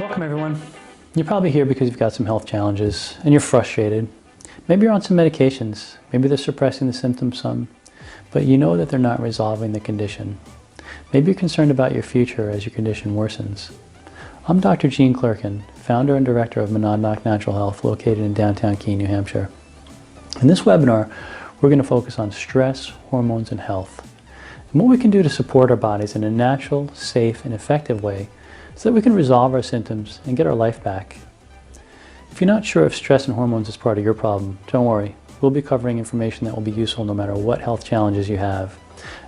Welcome everyone. You're probably here because you've got some health challenges and you're frustrated. Maybe you're on some medications, maybe they're suppressing the symptoms some, but you know that they're not resolving the condition. Maybe you're concerned about your future as your condition worsens. I'm Dr. Clerkin, founder and director of Monadnock Natural Health, located in downtown Keene, New Hampshire. In this webinar, we're going to focus on stress, hormones, and health, and what we can do to support our bodies in a natural, safe, and effective way so that we can resolve our symptoms and get our life back. If you're not sure if stress and hormones is part of your problem, don't worry. We'll be covering information that will be useful no matter what health challenges you have.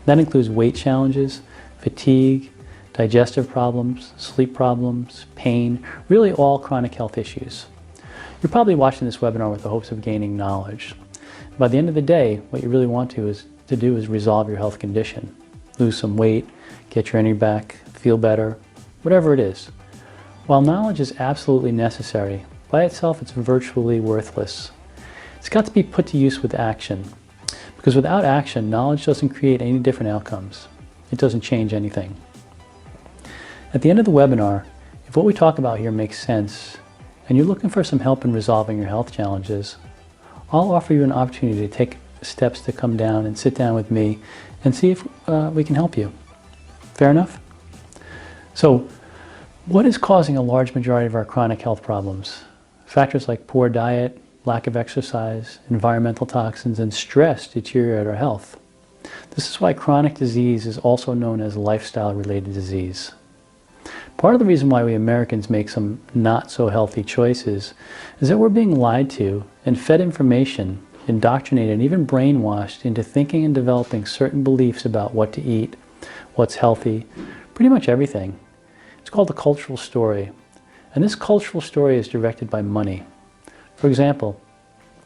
That includes weight challenges, fatigue, digestive problems, sleep problems, pain, really all chronic health issues. You're probably watching this webinar with the hopes of gaining knowledge. By the end of the day, what you really want to do is resolve your health condition. Lose some weight, get your energy back, feel better, whatever it is. While knowledge is absolutely necessary, by itself it's virtually worthless. It's got to be put to use with action. Because without action, knowledge doesn't create any different outcomes. It doesn't change anything. At the end of the webinar, if what we talk about here makes sense, and you're looking for some help in resolving your health challenges, I'll offer you an opportunity to take steps to come down and sit down with me and see if we can help you. Fair enough? So, what is causing a large majority of our chronic health problems? Factors like poor diet, lack of exercise, environmental toxins, and stress deteriorate our health. This is why chronic disease is also known as lifestyle-related disease. Part of the reason why we Americans make some not so healthy choices is that we're being lied to and fed information, indoctrinated, and even brainwashed into thinking and developing certain beliefs about what to eat, what's healthy, pretty much everything. It's called the cultural story. And this cultural story is directed by money. For example,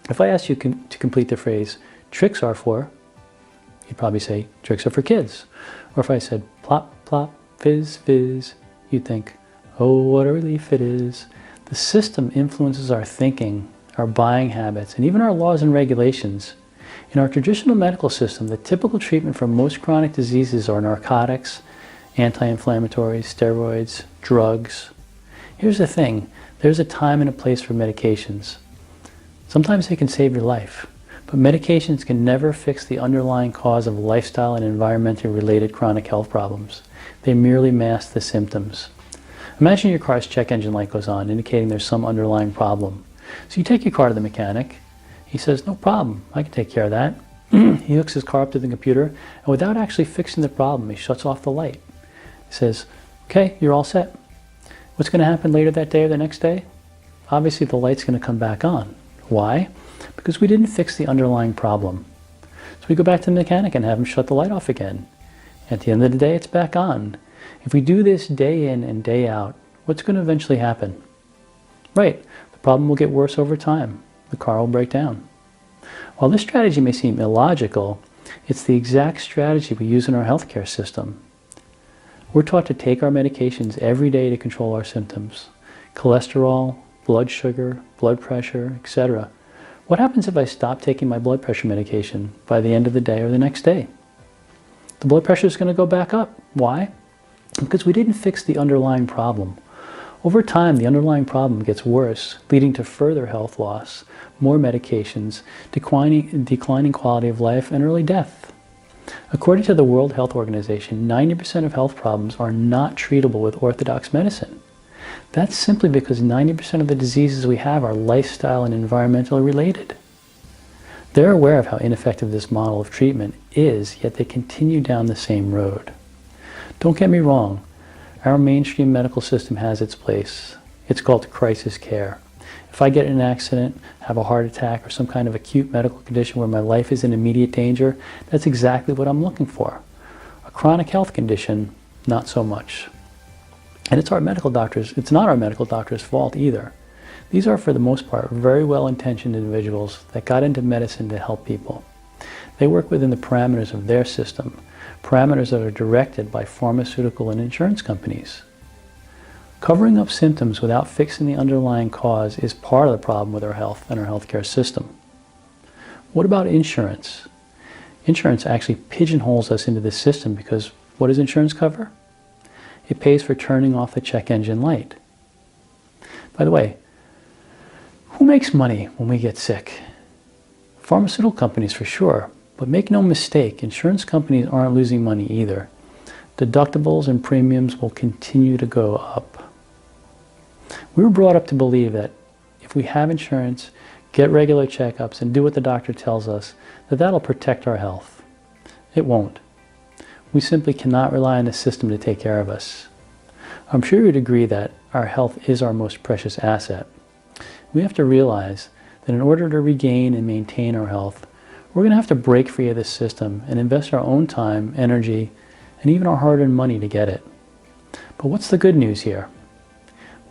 if I asked you to complete the phrase, tricks are for, you'd probably say, tricks are for kids. Or if I said, plop, plop, fizz, fizz, you'd think, oh, what a relief it is. The system influences our thinking, our buying habits, and even our laws and regulations. In our traditional medical system, the typical treatment for most chronic diseases are narcotics, anti-inflammatories, steroids, drugs. Here's the thing, there's a time and a place for medications. Sometimes they can save your life, but medications can never fix the underlying cause of lifestyle and environmentally related chronic health problems. They merely mask the symptoms. Imagine your car's check engine light goes on, indicating there's some underlying problem. So you take your car to the mechanic. He says, no problem, I can take care of that. He hooks his car up to the computer, and without actually fixing the problem, he shuts off the light. He says, okay, you're all set. What's going to happen later that day or the next day? Obviously the light's going to come back on. Why? Because we didn't fix the underlying problem. So we go back to the mechanic and have him shut the light off again. At the end of the day, it's back on. If we do this day in and day out, what's going to eventually happen? Right, the problem will get worse over time. The car will break down. While this strategy may seem illogical, it's the exact strategy we use in our healthcare system. We're taught to take our medications every day to control our symptoms. Cholesterol, blood sugar, blood pressure, etc. What happens if I stop taking my blood pressure medication by the end of the day or the next day? The blood pressure is going to go back up. Why? Because we didn't fix the underlying problem. Over time, the underlying problem gets worse, leading to further health loss, more medications, declining quality of life, and early death. According to the World Health Organization, 90% of health problems are not treatable with orthodox medicine. That's simply because 90% of the diseases we have are lifestyle and environmentally related. They're aware of how ineffective this model of treatment is, yet they continue down the same road. Don't get me wrong, our mainstream medical system has its place. It's called crisis care. If I get in an accident, have a heart attack, or some kind of acute medical condition where my life is in immediate danger, that's exactly what I'm looking for. A chronic health condition, not so much. And it's not our medical doctor's fault either. These are, for the most part, very well-intentioned individuals that got into medicine to help people. They work within the parameters of their system, parameters that are directed by pharmaceutical and insurance companies. Covering up symptoms without fixing the underlying cause is part of the problem with our health and our healthcare system. What about insurance? Insurance actually pigeonholes us into this system because what does insurance cover? It pays for turning off the check engine light. By the way, who makes money when we get sick? Pharmaceutical companies for sure, but make no mistake, insurance companies aren't losing money either. Deductibles and premiums will continue to go up. We were brought up to believe that if we have insurance, get regular checkups, and do what the doctor tells us, that'll protect our health. It won't. We simply cannot rely on the system to take care of us. I'm sure you would agree that our health is our most precious asset. We have to realize that in order to regain and maintain our health, we're going to have to break free of this system and invest our own time, energy, and even our hard-earned money to get it. But what's the good news here?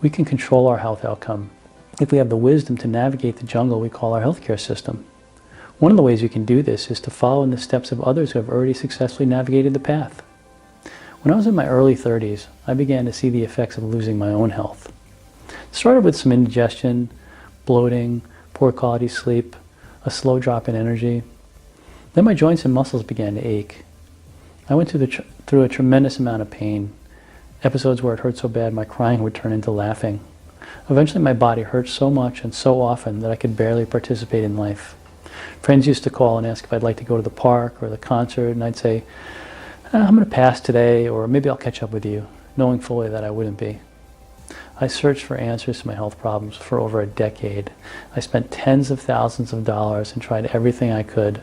We can control our health outcome if we have the wisdom to navigate the jungle we call our healthcare system. One of the ways we can do this is to follow in the steps of others who have already successfully navigated the path. When I was in my early 30s, I began to see the effects of losing my own health. It started with some indigestion, bloating, poor quality sleep, a slow drop in energy. Then my joints and muscles began to ache. I went through a tremendous amount of pain, episodes where it hurt so bad my crying would turn into laughing. Eventually my body hurt so much and so often that I could barely participate in life. Friends used to call and ask if I'd like to go to the park or the concert, and I'd say, I'm going to pass today, or maybe I'll catch up with you, knowing fully that I wouldn't be. I searched for answers to my health problems for over a decade. I spent tens of thousands of dollars and tried everything I could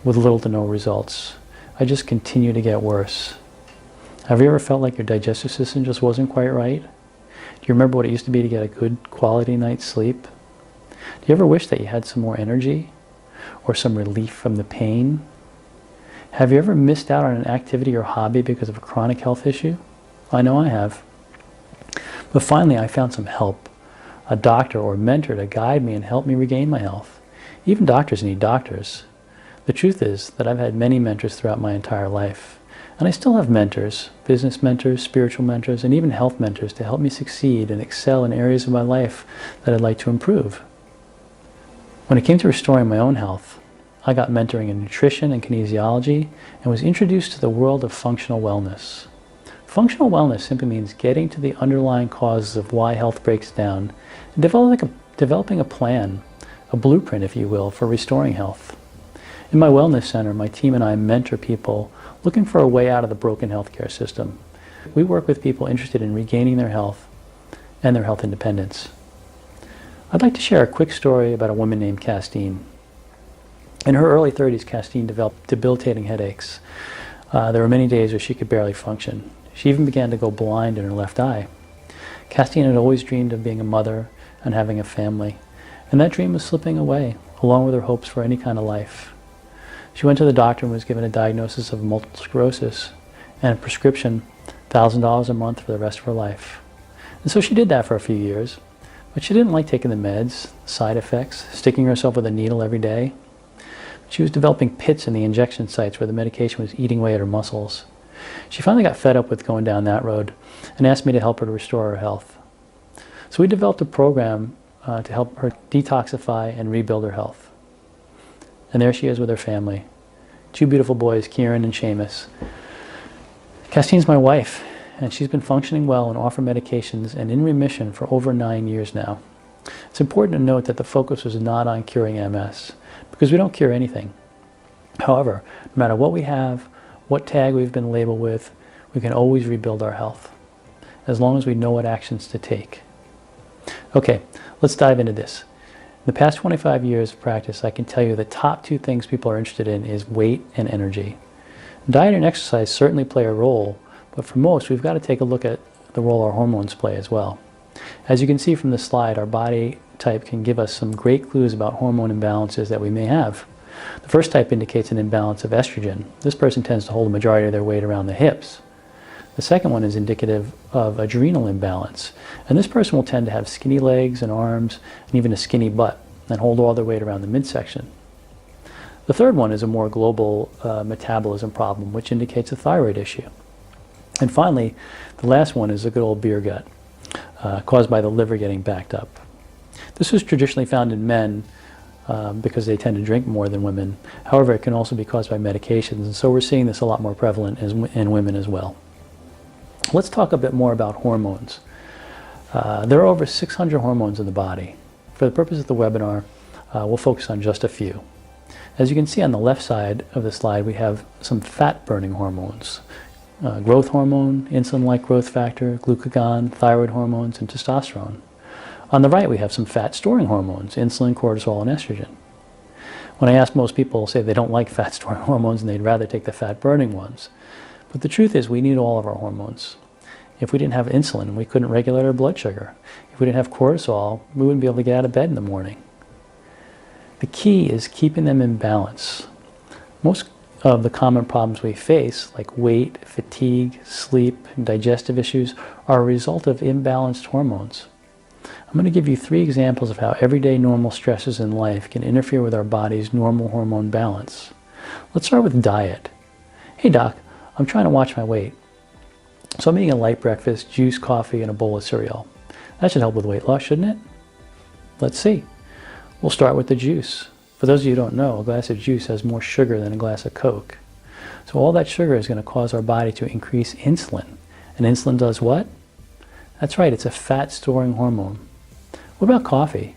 with little to no results. I just continued to get worse. Have you ever felt like your digestive system just wasn't quite right? Do you remember what it used to be to get a good quality night's sleep? Do you ever wish that you had some more energy or some relief from the pain? Have you ever missed out on an activity or hobby because of a chronic health issue? I know I have. But finally I found some help, a doctor or mentor to guide me and help me regain my health. Even doctors need doctors. The truth is that I've had many mentors throughout my entire life. And I still have mentors, business mentors, spiritual mentors, and even health mentors to help me succeed and excel in areas of my life that I'd like to improve. When it came to restoring my own health, I got mentoring in nutrition and kinesiology and was introduced to the world of functional wellness. Functional wellness simply means getting to the underlying causes of why health breaks down and developing a plan, a blueprint, if you will, for restoring health. In my wellness center, my team and I mentor people looking for a way out of the broken healthcare system. We work with people interested in regaining their health and their health independence. I'd like to share a quick story about a woman named Castine. In her early 30s, Castine developed debilitating headaches. There were many days where she could barely function. She even began to go blind in her left eye. Castine had always dreamed of being a mother and having a family, and that dream was slipping away, along with her hopes for any kind of life. She went to the doctor and was given a diagnosis of multiple sclerosis and a prescription, $1,000 a month for the rest of her life. And so she did that for a few years, but she didn't like taking the meds, side effects, sticking herself with a needle every day. She was developing pits in the injection sites where the medication was eating away at her muscles. She finally got fed up with going down that road and asked me to help her to restore her health. So we developed a program to help her detoxify and rebuild her health. And there she is with her family. 2 beautiful boys, Kieran and Seamus. Castine's my wife, and she's been functioning well and off her medications and in remission for over 9 years now. It's important to note that the focus was not on curing MS, because we don't cure anything. However, no matter what we have, what tag we've been labeled with, we can always rebuild our health, as long as we know what actions to take. Okay, let's dive into this. In the past 25 years of practice, I can tell you the top 2 things people are interested in is weight and energy. Diet and exercise certainly play a role, but for most, we've got to take a look at the role our hormones play as well. As you can see from the slide, our body type can give us some great clues about hormone imbalances that we may have. The first type indicates an imbalance of estrogen. This person tends to hold the majority of their weight around the hips. The second one is indicative of adrenal imbalance, and this person will tend to have skinny legs and arms and even a skinny butt and hold all their weight around the midsection. The third one is a more global metabolism problem, which indicates a thyroid issue. And finally, the last one is a good old beer gut, caused by the liver getting backed up. This was traditionally found in men because they tend to drink more than women. However, it can also be caused by medications, and so we're seeing this a lot more prevalent in women as well. Let's talk a bit more about hormones. There are over 600 hormones in the body. For the purpose of the webinar, we'll focus on just a few. As you can see on the left side of the slide, we have some fat-burning hormones. Growth hormone, insulin-like growth factor, glucagon, thyroid hormones, and testosterone. On the right, we have some fat-storing hormones, insulin, cortisol, and estrogen. When I ask most people, say they don't like fat-storing hormones and they'd rather take the fat-burning ones. But the truth is we need all of our hormones. If we didn't have insulin, we couldn't regulate our blood sugar. If we didn't have cortisol, we wouldn't be able to get out of bed in the morning. The key is keeping them in balance. Most of the common problems we face, like weight, fatigue, sleep, and digestive issues, are a result of imbalanced hormones. I'm going to give you 3 examples of how everyday normal stresses in life can interfere with our body's normal hormone balance. Let's start with diet. Hey doc, I'm trying to watch my weight. So I'm eating a light breakfast, juice, coffee, and a bowl of cereal. That should help with weight loss, shouldn't it? Let's see. We'll start with the juice. For those of you who don't know, a glass of juice has more sugar than a glass of Coke. So all that sugar is going to cause our body to increase insulin. And insulin does what? That's right, it's a fat-storing hormone. What about coffee?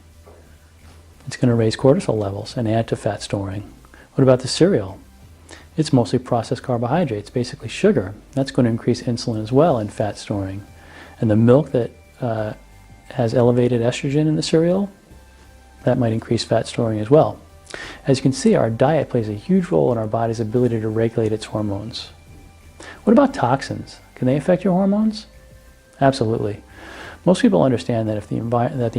It's going to raise cortisol levels and add to fat storing. What about the cereal? It's mostly processed carbohydrates, basically sugar. That's going to increase insulin as well and fat storing. And the milk that has elevated estrogen in the cereal, that might increase fat storing as well. As you can see, our diet plays a huge role in our body's ability to regulate its hormones. What about toxins? Can they affect your hormones? Absolutely. Most people understand that if the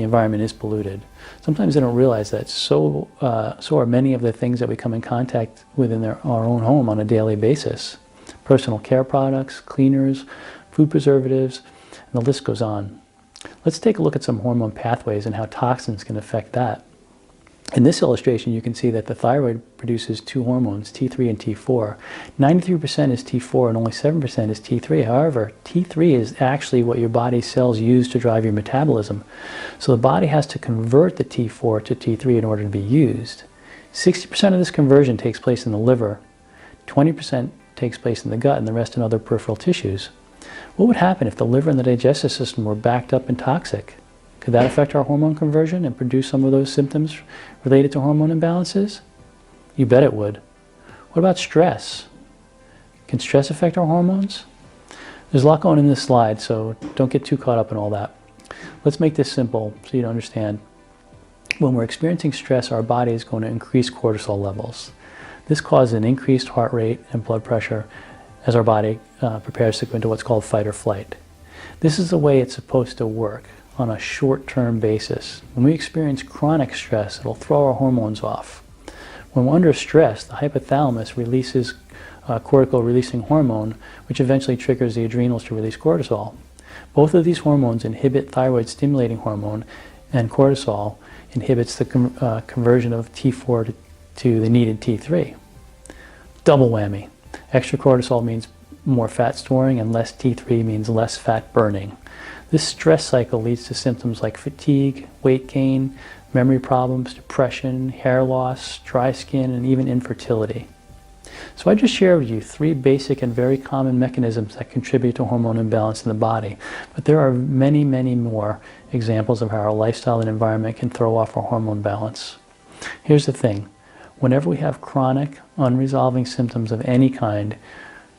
environment is polluted. Sometimes they don't realize that so are many of the things that we come in contact with in our own home on a daily basis. Personal care products, cleaners, food preservatives, and the list goes on. Let's take a look at some hormone pathways and how toxins can affect that. In this illustration, you can see that the thyroid produces 2 hormones, T3 and T4. 93% is T4 and only 7% is T3. However, T3 is actually what your body's cells use to drive your metabolism. So the body has to convert the T4 to T3 in order to be used. 60% of this conversion takes place in the liver, 20% takes place in the gut, and the rest in other peripheral tissues. What would happen if the liver and the digestive system were backed up and toxic? Could that affect our hormone conversion and produce some of those symptoms related to hormone imbalances? You bet it would. What about stress? Can stress affect our hormones? There's a lot going in this slide, so don't get too caught up in all that. Let's make this simple so you understand. When we're experiencing stress, our body is going to increase cortisol levels. This causes an increased heart rate and blood pressure as our body prepares to go into what's called fight or flight. This is the way it's supposed to work on a short-term basis. When we experience chronic stress, it'll throw our hormones off. When we're under stress, the hypothalamus releases cortical-releasing hormone, which eventually triggers the adrenals to release cortisol. Both of these hormones inhibit thyroid-stimulating hormone, and cortisol inhibits the conversion of T4 to the needed T3. Double whammy. Extra cortisol means more fat storing, and less T3 means less fat burning. This stress cycle leads to symptoms like fatigue, weight gain, memory problems, depression, hair loss, dry skin, and even infertility. So I just shared with you 3 basic and very common mechanisms that contribute to hormone imbalance in the body. But there are many, many more examples of how our lifestyle and environment can throw off our hormone balance. Here's the thing. Whenever we have chronic, unresolving symptoms of any kind,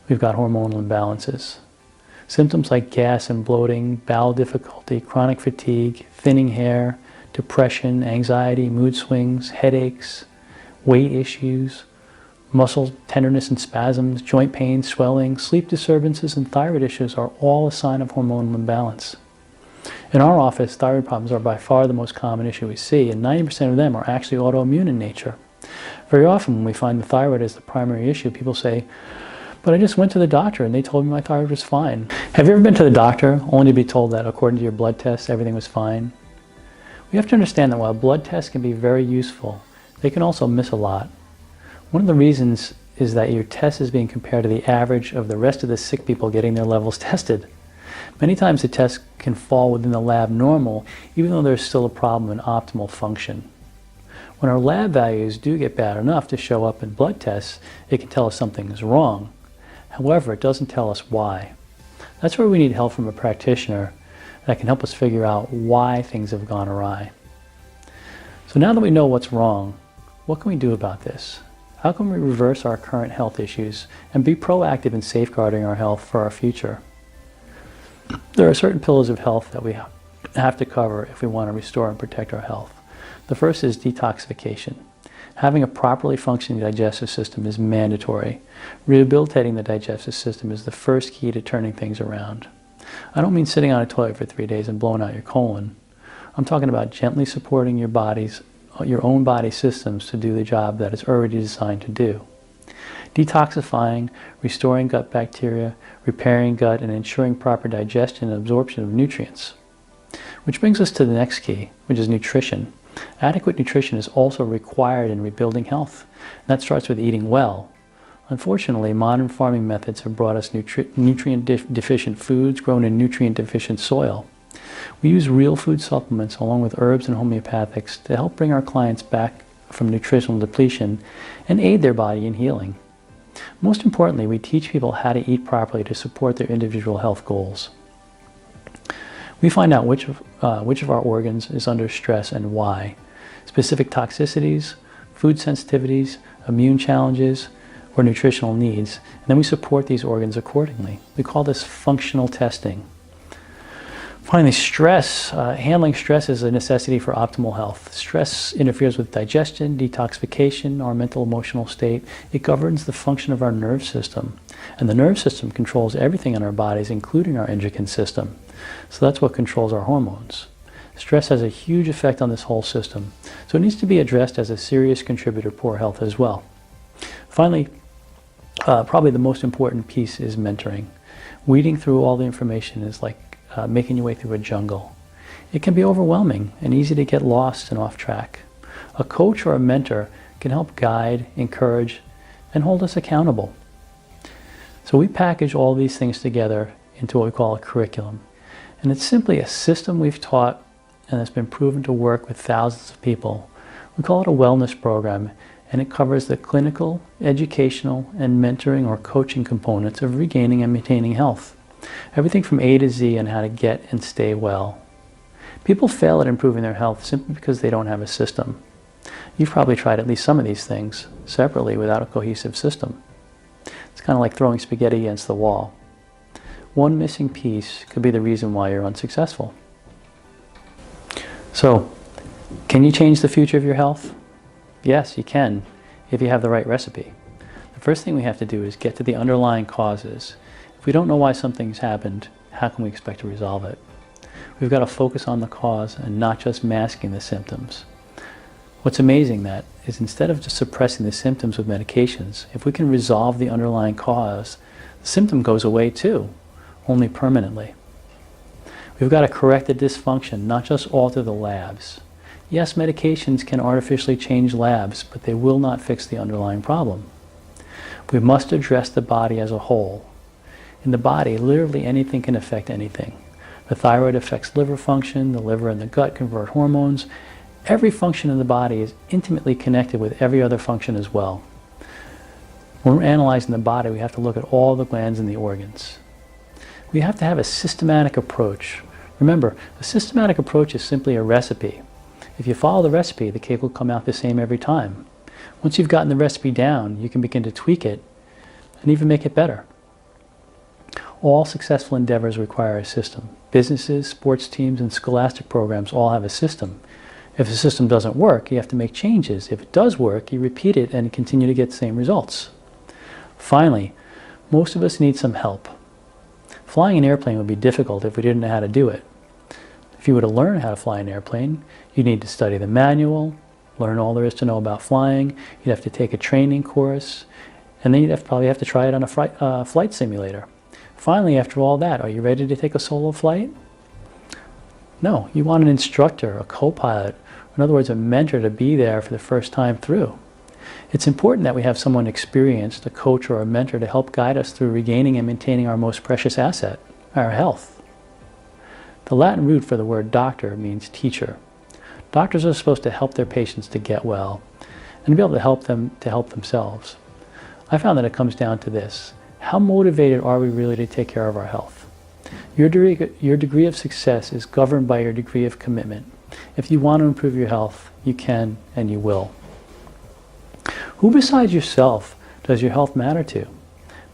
we've got hormonal imbalances. Symptoms like gas and bloating, bowel difficulty, chronic fatigue, thinning hair, depression, anxiety, mood swings, headaches, weight issues, muscle tenderness and spasms, joint pain, swelling, sleep disturbances, and thyroid issues are all a sign of hormonal imbalance. In our office, thyroid problems are by far the most common issue we see, and 90% of them are actually autoimmune in nature. Very often when we find the thyroid as the primary issue, people say, but I just went to the doctor and they told me my thyroid was fine. Have you ever been to the doctor only to be told that according to your blood tests, everything was fine? We have to understand that while blood tests can be very useful, they can also miss a lot. One of the reasons is that your test is being compared to the average of the rest of the sick people getting their levels tested. Many times the test can fall within the lab normal, even though there's still a problem in optimal function. When our lab values do get bad enough to show up in blood tests, it can tell us something is wrong. However, it doesn't tell us why. That's where we need help from a practitioner that can help us figure out why things have gone awry. So now that we know what's wrong, what can we do about this? How can we reverse our current health issues and be proactive in safeguarding our health for our future? There are certain pillars of health that we have to cover if we want to restore and protect our health. The first is detoxification. Having a properly functioning digestive system is mandatory. Rehabilitating the digestive system is the first key to turning things around. I don't mean sitting on a toilet for 3 days and blowing out your colon. I'm talking about gently supporting your own body systems to do the job that it's already designed to do. Detoxifying, restoring gut bacteria, repairing gut, and ensuring proper digestion and absorption of nutrients. Which brings us to the next key, which is nutrition. Adequate nutrition is also required in rebuilding health. And that starts with eating well. Unfortunately, modern farming methods have brought us nutrient-deficient foods grown in nutrient-deficient soil. We use real food supplements along with herbs and homeopathics to help bring our clients back from nutritional depletion and aid their body in healing. Most importantly, we teach people how to eat properly to support their individual health goals. We find out which of our organs is under stress and why. Specific toxicities, food sensitivities, immune challenges, or nutritional needs, and then we support these organs accordingly. We call this functional testing. Finally, stress. Handling stress is a necessity for optimal health. Stress interferes with digestion, detoxification, our mental emotional state. It governs the function of our nerve system. And the nerve system controls everything in our bodies, including our endocrine system. So that's what controls our hormones. Stress has a huge effect on this whole system. So it needs to be addressed as a serious contributor to poor health as well. Finally, probably the most important piece is mentoring. Weeding through all the information is like making your way through a jungle. It can be overwhelming and easy to get lost and off track. A coach or a mentor can help guide, encourage, and hold us accountable. So we package all these things together into what we call a curriculum. And it's simply a system we've taught and it's been proven to work with thousands of people. We call it a wellness program, and it covers the clinical, educational, and mentoring or coaching components of regaining and maintaining health. Everything from A to Z on how to get and stay well. People fail at improving their health simply because they don't have a system. You've probably tried at least some of these things separately without a cohesive system. It's kind of like throwing spaghetti against the wall. One missing piece could be the reason why you're unsuccessful. So, can you change the future of your health? Yes, you can, if you have the right recipe. The first thing we have to do is get to the underlying causes. If we don't know why something's happened, how can we expect to resolve it? We've got to focus on the cause and not just masking the symptoms. What's amazing that is instead of just suppressing the symptoms with medications, if we can resolve the underlying cause, the symptom goes away too, only permanently. We've got to correct the dysfunction, not just alter the labs. Yes, medications can artificially change labs, but they will not fix the underlying problem. We must address the body as a whole. In the body, literally anything can affect anything. The thyroid affects liver function, the liver and the gut convert hormones. Every function in the body is intimately connected with every other function as well. When we're analyzing the body, we have to look at all the glands and the organs. We have to have a systematic approach. Remember, a systematic approach is simply a recipe. If you follow the recipe, the cake will come out the same every time. Once you've gotten the recipe down, you can begin to tweak it and even make it better. All successful endeavors require a system. Businesses, sports teams, and scholastic programs all have a system. If the system doesn't work, you have to make changes. If it does work, you repeat it and continue to get the same results. Finally, most of us need some help. Flying an airplane would be difficult if we didn't know how to do it. If you were to learn how to fly an airplane, you'd need to study the manual, learn all there is to know about flying, you'd have to take a training course, and then you'd probably have to try it on a flight simulator. Finally, after all that, are you ready to take a solo flight? No, you want an instructor, a co-pilot, in other words, a mentor to be there for the first time through. It's important that we have someone experienced, a coach or a mentor, to help guide us through regaining and maintaining our most precious asset, our health. The Latin root for the word doctor means teacher. Doctors are supposed to help their patients to get well and to be able to help them to help themselves. I found that it comes down to this. How motivated are we really to take care of our health? Your degree of success is governed by your degree of commitment. If you want to improve your health, you can and you will. Who besides yourself does your health matter to?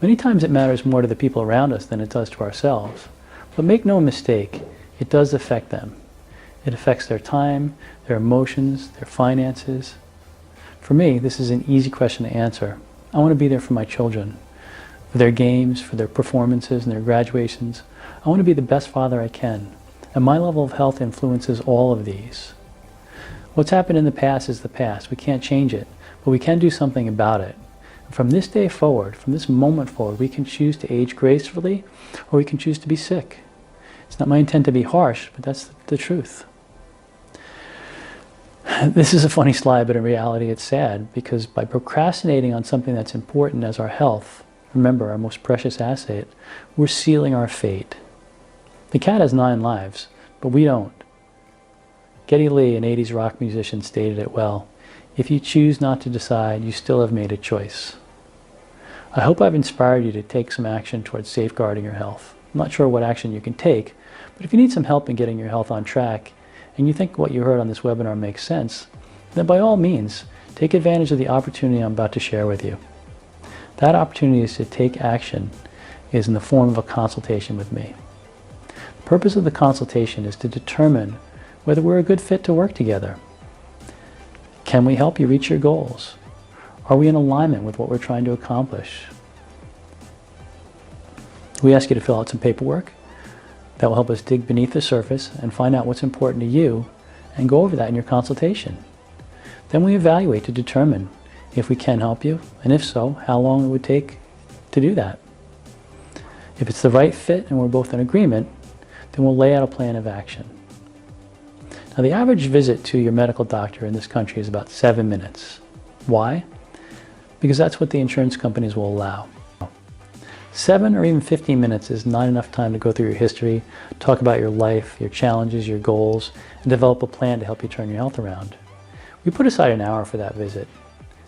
Many times it matters more to the people around us than it does to ourselves. But make no mistake, it does affect them. It affects their time, their emotions, their finances. For me, this is an easy question to answer. I want to be there for my children, for their games, for their performances and their graduations. I want to be the best father I can. And my level of health influences all of these. What's happened in the past is the past. We can't change it, but we can do something about it. From this day forward, from this moment forward, we can choose to age gracefully, or we can choose to be sick. It's not my intent to be harsh, but that's the truth. This is a funny slide, but in reality it's sad, because by procrastinating on something that's important as our health, remember, our most precious asset, we're sealing our fate. The cat has 9 lives, but we don't. Geddy Lee, an 80s rock musician, stated it well. If you choose not to decide, you still have made a choice. I hope I've inspired you to take some action towards safeguarding your health. I'm not sure what action you can take, but if you need some help in getting your health on track, and you think what you heard on this webinar makes sense, then by all means, take advantage of the opportunity I'm about to share with you. That opportunity is to take action is in the form of a consultation with me. The purpose of the consultation is to determine whether we're a good fit to work together. Can we help you reach your goals? Are we in alignment with what we're trying to accomplish? We ask you to fill out some paperwork that will help us dig beneath the surface and find out what's important to you and go over that in your consultation. Then we evaluate to determine if we can help you, and if so, how long it would take to do that. If it's the right fit and we're both in agreement, then we'll lay out a plan of action. Now, the average visit to your medical doctor in this country is about 7 minutes. Why? Because that's what the insurance companies will allow. 7 or even 15 minutes is not enough time to go through your history, talk about your life, your challenges, your goals, and develop a plan to help you turn your health around. We put aside an hour for that visit.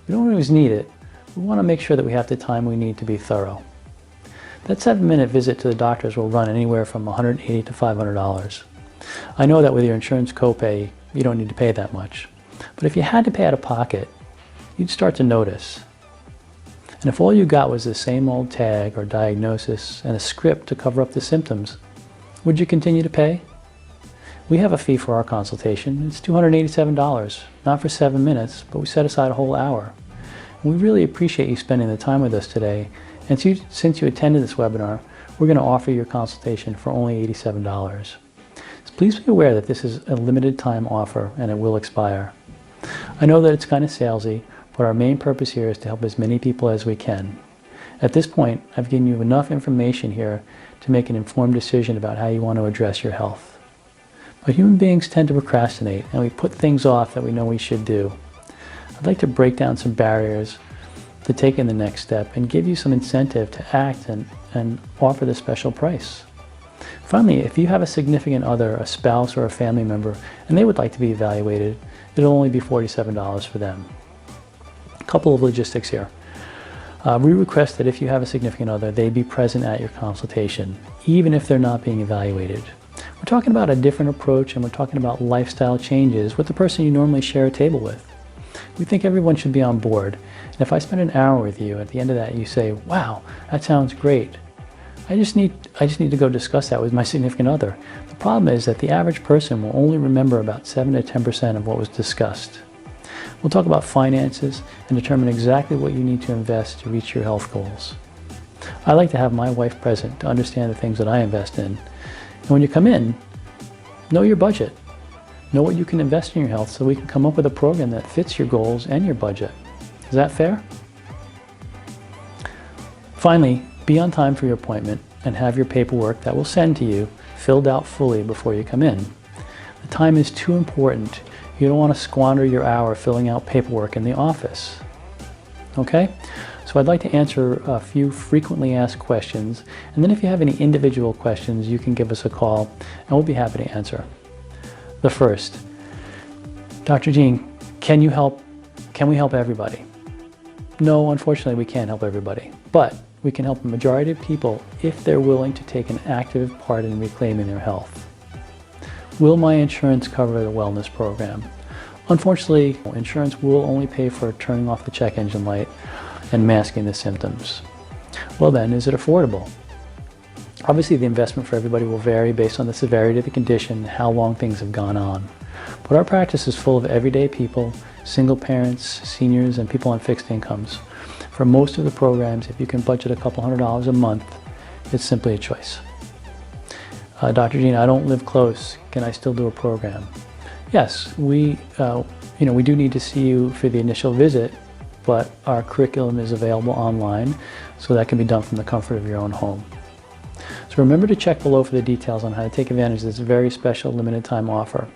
We don't always need it. We want to make sure that we have the time we need to be thorough. That 7-minute visit to the doctors will run anywhere from $180 to $500. I know that with your insurance copay, you don't need to pay that much. But if you had to pay out of pocket, you'd start to notice. And if all you got was the same old tag or diagnosis and a script to cover up the symptoms, would you continue to pay? We have a fee for our consultation. It's $287, not for 7 minutes, but we set aside a whole hour. And we really appreciate you spending the time with us today. And since you attended this webinar, we're going to offer your consultation for only $87. So please be aware that this is a limited time offer and it will expire. I know that it's kind of salesy, but our main purpose here is to help as many people as we can. At this point, I've given you enough information here to make an informed decision about how you want to address your health. But human beings tend to procrastinate, and we put things off that we know we should do. I'd like to break down some barriers to taking the next step and give you some incentive to act and offer the special price. Finally, if you have a significant other, a spouse or a family member, and they would like to be evaluated, it'll only be $47 for them. A couple of logistics here. We request that if you have a significant other, they be present at your consultation, even if they're not being evaluated. We're talking about a different approach, and we're talking about lifestyle changes with the person you normally share a table with. We think everyone should be on board. And if I spend an hour with you, at the end of that you say, wow, that sounds great. I just need to go discuss that with my significant other. The problem is that the average person will only remember about 7 to 10% of what was discussed. We'll talk about finances and determine exactly what you need to invest to reach your health goals. I like to have my wife present to understand the things that I invest in. And when you come in, know your budget. Know what you can invest in your health so we can come up with a program that fits your goals and your budget. Is that fair? Finally, be on time for your appointment and have your paperwork that we'll send to you filled out fully before you come in. The time is too important. You don't want to squander your hour filling out paperwork in the office. Okay? So I'd like to answer a few frequently asked questions, and then if you have any individual questions, you can give us a call and we'll be happy to answer. The first, Dr. Jean, can we help everybody? No, unfortunately, we can't help everybody, but we can help a majority of people if they're willing to take an active part in reclaiming their health. Will my insurance cover the wellness program? Unfortunately, insurance will only pay for turning off the check engine light and masking the symptoms. Well then, is it affordable? Obviously, the investment for everybody will vary based on the severity of the condition and how long things have gone on. But our practice is full of everyday people, single parents, seniors, and people on fixed incomes. For most of the programs, if you can budget a couple $100s a month, it's simply a choice. Dr. Gene, I don't live close. Can I still do a program? Yes, we do need to see you for the initial visit, but our curriculum is available online, so that can be done from the comfort of your own home. So remember to check below for the details on how to take advantage of this very special limited time offer.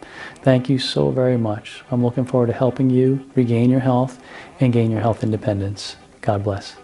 Thank you so very much. I'm looking forward to helping you regain your health and gain your health independence. God bless.